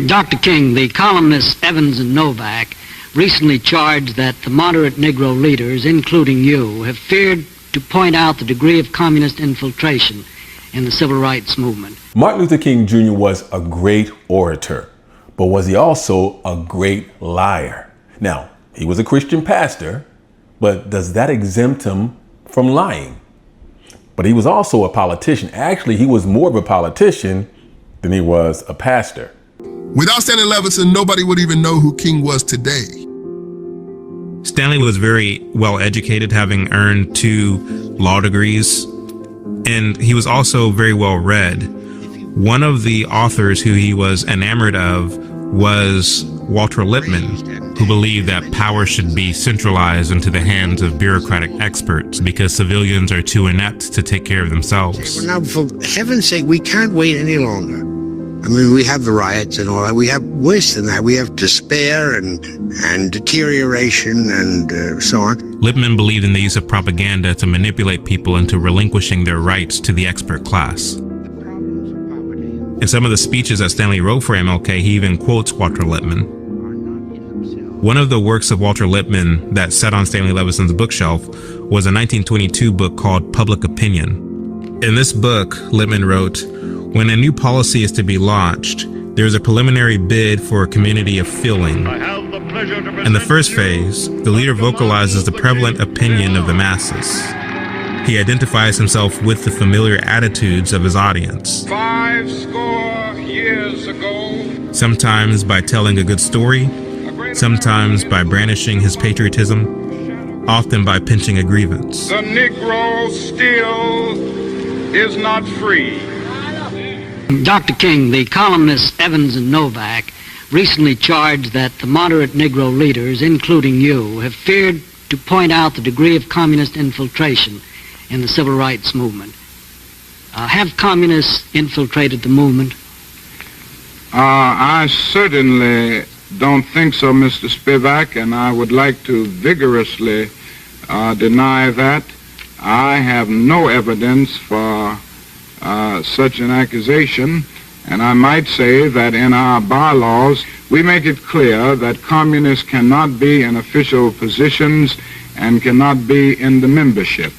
Dr. King, the columnists Evans and Novak recently charged that the moderate Negro leaders, including you, have feared to point out the degree of communist infiltration in the civil rights movement. Martin Luther King Jr. was a great orator, but was he also a great liar? Now, he was a Christian pastor, but does that exempt him from lying? But he was also a politician. Actually, he was more of a politician than he was a pastor. Without Stanley Levinson, nobody would even know who King was today. Stanley was very well educated, having earned 2 law degrees, and he was also very well read. One of the authors who he was enamored of was Walter Lippmann, who believed that power should be centralized into the hands of bureaucratic experts because civilians are too inept to take care of themselves. Now, for heaven's sake, we can't wait any longer. I mean, we have the riots and all that. We have worse than that. We have despair and deterioration and so on. Lippmann believed in the use of propaganda to manipulate people into relinquishing their rights to the expert class. In some of the speeches that Stanley wrote for MLK, he even quotes Walter Lippmann. One of the works of Walter Lippmann that sat on Stanley Levinson's bookshelf was a 1922 book called Public Opinion. In this book, Lippmann wrote, "When a new policy is to be launched, there is a preliminary bid for a community of feeling. In the first phase, the leader vocalizes the prevalent opinion of the masses. He identifies himself with the familiar attitudes of his audience. 50 years ago, sometimes by telling a good story, sometimes by brandishing his patriotism, often by pinching a grievance. The Negro still is not free." Dr. King, the columnists Evans and Novak recently charged that the moderate Negro leaders, including you, have feared to point out the degree of communist infiltration in the civil rights movement. Have communists infiltrated the movement? I certainly don't think so, Mr. Spivak, and I would like to vigorously deny that. I have no evidence for such an accusation, and I might say that in our bylaws we make it clear that communists cannot be in official positions and cannot be in the membership.